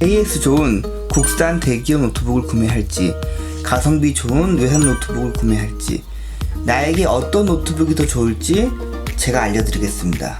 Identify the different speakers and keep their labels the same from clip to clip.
Speaker 1: AS 좋은 국산 대기업 노트북을 구매할지, 가성비 좋은 외산 노트북을 구매할지, 나에게 어떤 노트북이 더 좋을지 제가 알려드리겠습니다.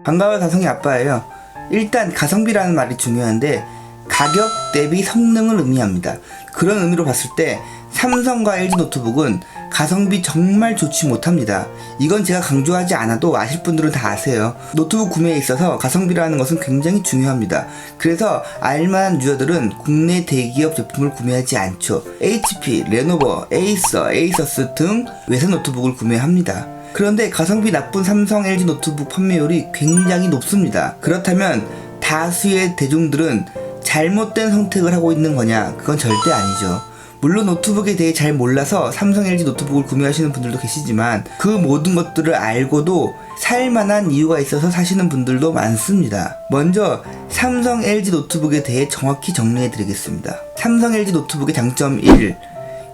Speaker 1: 반가워요, 가성의 아빠예요. 일단 가성비라는 말이 중요한데 가격 대비 성능을 의미합니다. 그런 의미로 봤을 때 삼성과 LG 노트북은 가성비 정말 좋지 못합니다. 이건 제가 강조하지 않아도 아실 분들은 다 아세요. 노트북 구매에 있어서 가성비라는 것은 굉장히 중요합니다. 그래서 알만한 유저들은 국내 대기업 제품을 구매하지 않죠. HP, 레노버, 에이서, 에이서스 등 외산 노트북을 구매합니다. 그런데 가성비 나쁜 삼성, LG 노트북 판매율이 굉장히 높습니다. 그렇다면 다수의 대중들은 잘못된 선택을 하고 있는 거냐? 그건 절대 아니죠. 물론 노트북에 대해 잘 몰라서 삼성, LG 노트북을 구매하시는 분들도 계시지만 그 모든 것들을 알고도 살만한 이유가 있어서 사시는 분들도 많습니다. 먼저 삼성, LG 노트북에 대해 정확히 정리해 드리겠습니다. 삼성, LG 노트북의 장점 1.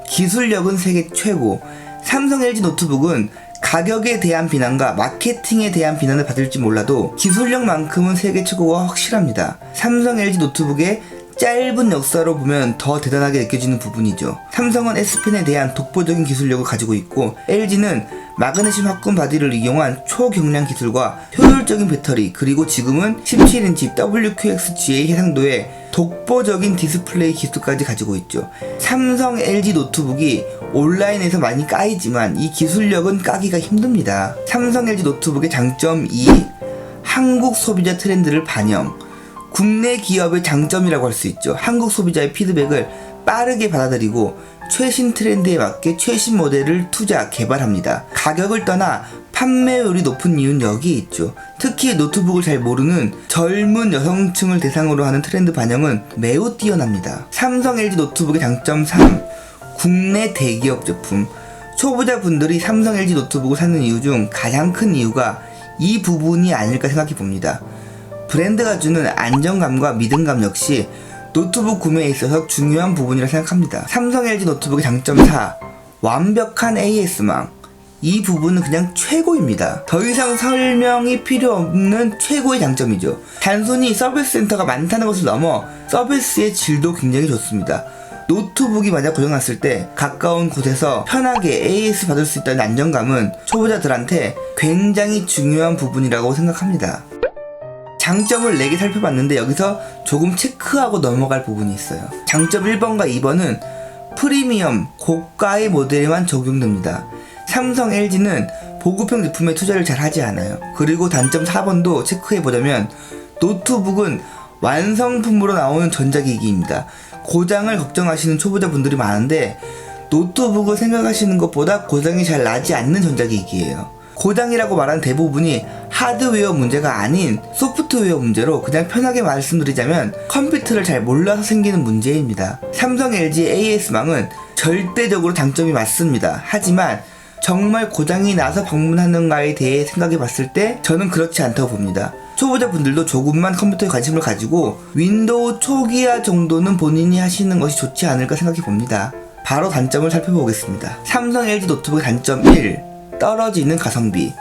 Speaker 1: 기술력은 세계 최고. 삼성, LG 노트북은 가격에 대한 비난과 마케팅에 대한 비난을 받을지 몰라도 기술력만큼은 세계 최고가 확실합니다. 삼성, LG 노트북의 짧은 역사로 보면 더 대단하게 느껴지는 부분이죠. 삼성은 S펜에 대한 독보적인 기술력을 가지고 있고 LG는 마그네슘 합금 바디를 이용한 초경량 기술과 효율적인 배터리, 그리고 지금은 17인치 WQXGA 해상도의 독보적인 디스플레이 기술까지 가지고 있죠. 삼성, LG 노트북이 온라인에서 많이 까이지만 이 기술력은 까기가 힘듭니다. 삼성, LG 노트북의 장점 2. 한국 소비자 트렌드를 반영. 국내 기업의 장점이라고 할 수 있죠. 한국 소비자의 피드백을 빠르게 받아들이고 최신 트렌드에 맞게 최신 모델을 투자, 개발합니다. 가격을 떠나 판매율이 높은 이유는 여기에 있죠. 특히 노트북을 잘 모르는 젊은 여성층을 대상으로 하는 트렌드 반영은 매우 뛰어납니다. 삼성, LG 노트북의 장점 3. 국내 대기업 제품. 초보자분들이 삼성, LG 노트북을 사는 이유 중 가장 큰 이유가 이 부분이 아닐까 생각해 봅니다. 브랜드가 주는 안정감과 믿음감 역시 노트북 구매에 있어서 중요한 부분이라 생각합니다. 삼성, LG 노트북의 장점 4. 완벽한 AS망. 이 부분은 그냥 최고입니다. 더 이상 설명이 필요 없는 최고의 장점이죠. 단순히 서비스 센터가 많다는 것을 넘어 서비스의 질도 굉장히 좋습니다. 노트북이 만약 고장났을 때 가까운 곳에서 편하게 AS 받을 수 있다는 안정감은 초보자들한테 굉장히 중요한 부분이라고 생각합니다. 장점을 4개 살펴봤는데 여기서 조금 체크하고 넘어갈 부분이 있어요. 장점 1번과 2번은 프리미엄 고가의 모델에만 적용됩니다. 삼성, LG는 보급형 제품에 투자를 잘 하지 않아요. 그리고 단점 4번도 체크해보자면 노트북은 완성품으로 나오는 전자기기입니다. 고장을 걱정하시는 초보자분들이 많은데 노트북을 생각하시는 것보다 고장이 잘 나지 않는 전자기기예요. 고장이라고 말하는 대부분이 하드웨어 문제가 아닌 소프트웨어 문제로 그냥 편하게 말씀드리자면 컴퓨터를 잘 몰라서 생기는 문제입니다. 삼성, LG AS망은 절대적으로 장점이 맞습니다. 하지만 정말 고장이 나서 방문하는가에 대해 생각해 봤을 때 저는 그렇지 않다고 봅니다. 초보자분들도 조금만 컴퓨터에 관심을 가지고 윈도우 초기화 정도는 본인이 하시는 것이 좋지 않을까 생각해 봅니다. 바로 단점을 살펴보겠습니다. 삼성, LG 노트북의 단점 1. 떨어지는 가성비.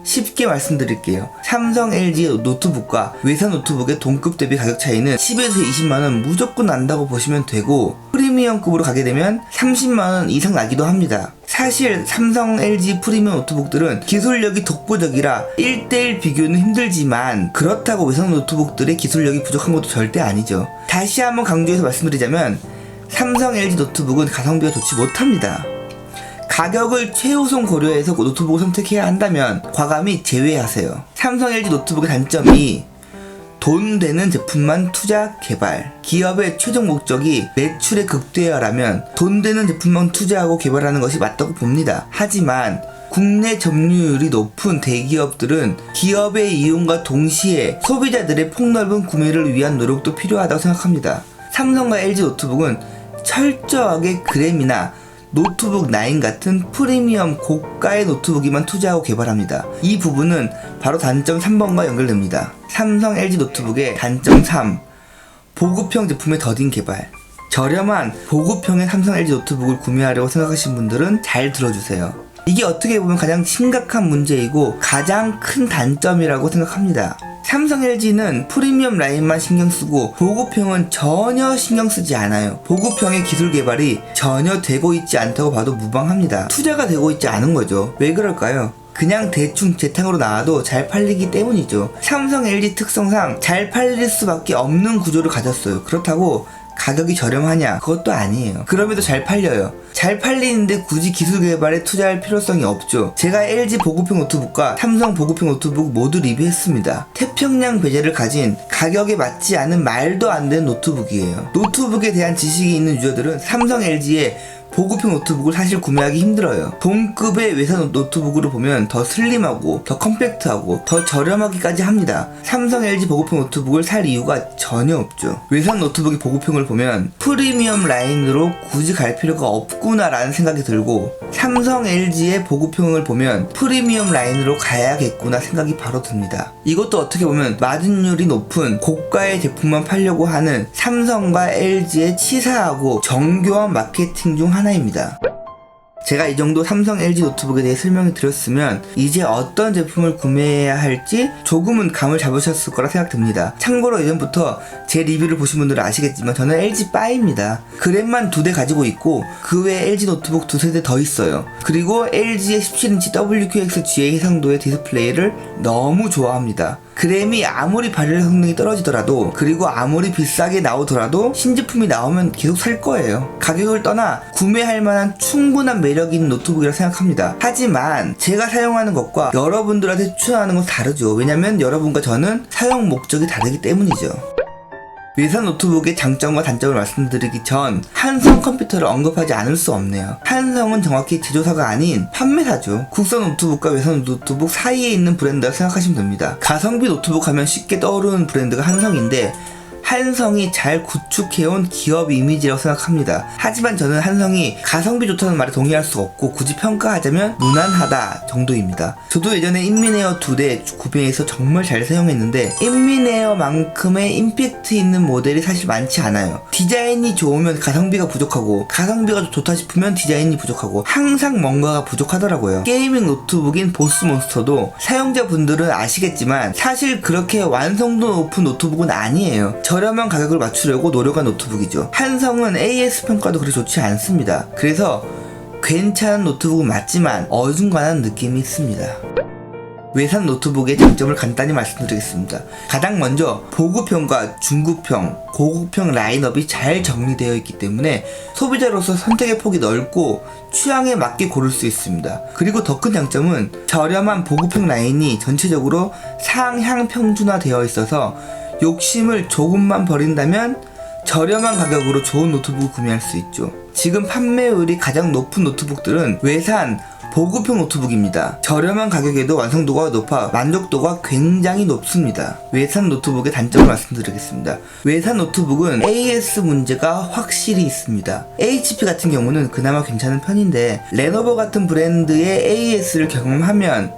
Speaker 1: 쉽게 말씀드릴게요. 삼성, LG 노트북과 외산 노트북의 동급 대비 가격 차이는 10에서 20만원 무조건 난다고 보시면 되고 프리미엄급으로 가게 되면 30만원 이상 나기도 합니다. 사실 삼성, LG 프리미엄 노트북들은 기술력이 독보적이라 1대1 비교는 힘들지만 그렇다고 외산 노트북들의 기술력이 부족한 것도 절대 아니죠. 다시 한번 강조해서 말씀드리자면 삼성, LG 노트북은 가성비가 좋지 못합니다. 가격을 최우선 고려해서 노트북을 선택해야 한다면 과감히 제외하세요. 삼성, LG 노트북의 단점이 돈 되는 제품만 투자, 개발. 기업의 최종 목적이 매출의 극대화라면 돈 되는 제품만 투자하고 개발하는 것이 맞다고 봅니다. 하지만 국내 점유율이 높은 대기업들은 기업의 이용과 동시에 소비자들의 폭넓은 구매를 위한 노력도 필요하다고 생각합니다. 삼성과 LG 노트북은 철저하게 그램이나 노트북 9 같은 프리미엄 고가의 노트북에만 투자하고 개발합니다. 이 부분은 바로 단점 3번과 연결됩니다. 삼성, LG 노트북의 단점 3. 보급형 제품의 더딘 개발. 저렴한 보급형의 삼성 LG 노트북을 구매하려고 생각하시는 분들은 잘 들어주세요. 이게 어떻게 보면 가장 심각한 문제이고 가장 큰 단점이라고 생각합니다. 삼성 LG는 프리미엄 라인만 신경쓰고 보급형은 전혀 신경쓰지 않아요. 보급형의 기술 개발이 전혀 되고 있지 않다고 봐도 무방합니다. 투자가 되고 있지 않은 거죠. 왜 그럴까요? 그냥 대충 재탕으로 나와도 잘 팔리기 때문이죠. 삼성 LG 특성상 잘 팔릴 수밖에 없는 구조를 가졌어요. 그렇다고 가격이 저렴하냐? 그것도 아니에요. 그럼에도 잘 팔려요. 잘 팔리는데 굳이 기술 개발에 투자할 필요성이 없죠. 제가 LG 보급형 노트북과 삼성 보급형 노트북 모두 리뷰했습니다. 태평양 배제를 가진 가격에 맞지 않은 말도 안 되는 노트북이에요. 노트북에 대한 지식이 있는 유저들은 삼성 LG의 보급형 노트북을 사실 구매하기 힘들어요. 동급의 외산 노트북으로 보면 더 슬림하고 더 컴팩트하고 더 저렴하기까지 합니다. 삼성 LG 보급형 노트북을 살 이유가 전혀 없죠. 외산 노트북의 보급형을 보면 프리미엄 라인으로 굳이 갈 필요가 없구나 라는 생각이 들고, 삼성 LG의 보급형을 보면 프리미엄 라인으로 가야겠구나 생각이 바로 듭니다. 이것도 어떻게 보면 마진율이 높은 고가의 제품만 팔려고 하는 삼성과 LG의 치사하고 정교한 마케팅 중 하나입니다. 제가 이 정도 삼성 LG 노트북에 대해 설명을 드렸으면 이제 어떤 제품을 구매해야 할지 조금은 감을 잡으셨을 거라 생각됩니다. 참고로 예전부터 제 리뷰를 보신 분들은 아시겠지만 저는 LG 바입니다. 그램만 2대 가지고 있고 그 외에 LG 노트북 2세대 더 있어요. 그리고 LG의 17인치 WQXGA 해상도의 디스플레이를 너무 좋아합니다. 그램이 아무리 발열 성능이 떨어지더라도, 그리고 아무리 비싸게 나오더라도 신제품이 나오면 계속 살 거예요. 가격을 떠나 구매할 만한 충분한 매력 있는 노트북이라 생각합니다. 하지만 제가 사용하는 것과 여러분들한테 추천하는 건 다르죠. 왜냐면 여러분과 저는 사용 목적이 다르기 때문이죠. 외산 노트북의 장점과 단점을 말씀드리기 전 한성 컴퓨터를 언급하지 않을 수 없네요. 한성은 정확히 제조사가 아닌 판매사죠. 국산 노트북과 외산 노트북 사이에 있는 브랜드라 생각하시면 됩니다. 가성비 노트북 하면 쉽게 떠오르는 브랜드가 한성인데, 한성이 잘 구축해온 기업 이미지라고 생각합니다. 하지만 저는 한성이 가성비 좋다는 말에 동의할 수 없고 굳이 평가하자면 무난하다 정도입니다. 저도 예전에 인미네어 2대 구매해서 정말 잘 사용했는데 인미네어만큼의 임팩트 있는 모델이 사실 많지 않아요. 디자인이 좋으면 가성비가 부족하고, 가성비가 좋다 싶으면 디자인이 부족하고, 항상 뭔가가 부족하더라고요. 게이밍 노트북인 보스몬스터도 사용자분들은 아시겠지만 사실 그렇게 완성도 높은 노트북은 아니에요. 저렴한 가격을 맞추려고 노력한 노트북이죠. 한성은 AS 평가도 그리 좋지 않습니다. 그래서 괜찮은 노트북은 맞지만 어중간한 느낌이 있습니다. 외산 노트북의 장점을 간단히 말씀드리겠습니다. 가장 먼저 보급형과 중급형, 고급형 라인업이 잘 정리되어 있기 때문에 소비자로서 선택의 폭이 넓고 취향에 맞게 고를 수 있습니다. 그리고 더 큰 장점은 저렴한 보급형 라인이 전체적으로 상향 평준화되어 있어서 욕심을 조금만 버린다면 저렴한 가격으로 좋은 노트북을 구매할 수 있죠. 지금 판매율이 가장 높은 노트북들은 외산 보급형 노트북입니다. 저렴한 가격에도 완성도가 높아 만족도가 굉장히 높습니다. 외산 노트북의 단점을 말씀드리겠습니다. 외산 노트북은 AS 문제가 확실히 있습니다. HP 같은 경우는 그나마 괜찮은 편인데, 레노버 같은 브랜드의 AS를 경험하면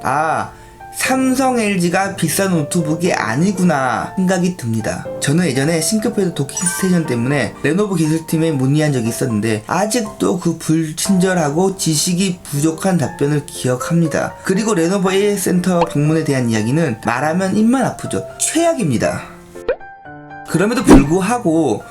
Speaker 1: 삼성 LG가 비싼 노트북이 아니구나 생각이 듭니다. 저는 예전에 싱크패드 도킹 스테이션 때문에 레노버 기술팀에 문의한 적이 있었는데 아직도 그 불친절하고 지식이 부족한 답변을 기억합니다. 그리고 레노버 AS 센터 방문에 대한 이야기는 말하면 입만 아프죠. 최악입니다. 그럼에도 불구하고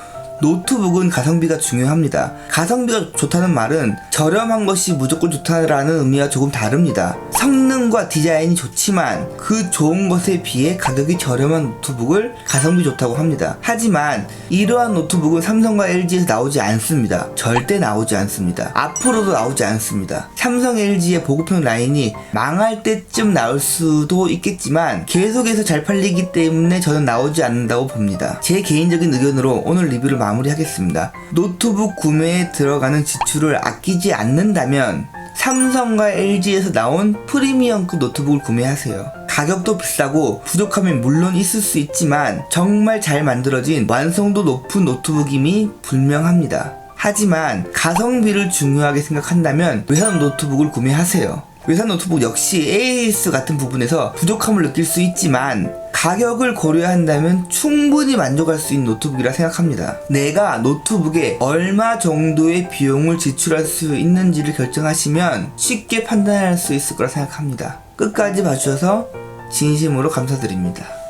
Speaker 1: 노트북은 가성비가 중요합니다. 가성비가 좋다는 말은 저렴한 것이 무조건 좋다라는 의미와 조금 다릅니다. 성능과 디자인이 좋지만 그 좋은 것에 비해 가격이 저렴한 노트북을 가성비 좋다고 합니다. 하지만 이러한 노트북은 삼성과 LG에서 나오지 않습니다. 절대 나오지 않습니다. 앞으로도 나오지 않습니다. 삼성 LG의 보급형 라인이 망할 때쯤 나올 수도 있겠지만 계속해서 잘 팔리기 때문에 저는 나오지 않는다고 봅니다. 제 개인적인 의견으로 오늘 리뷰를 마무리하겠습니다. 노트북 구매에 들어가는 지출을 아끼지 않는다면 삼성과 LG에서 나온 프리미엄급 노트북을 구매하세요. 가격도 비싸고 부족함이 물론 있을 수 있지만 정말 잘 만들어진 완성도 높은 노트북임이 분명합니다. 하지만 가성비를 중요하게 생각한다면 외산 노트북을 구매하세요. 외산 노트북 역시 AS 같은 부분에서 부족함을 느낄 수 있지만 가격을 고려한다면 충분히 만족할 수 있는 노트북이라 생각합니다. 내가 노트북에 얼마 정도의 비용을 지출할 수 있는지를 결정하시면 쉽게 판단할 수 있을 거라 생각합니다. 끝까지 봐주셔서 진심으로 감사드립니다.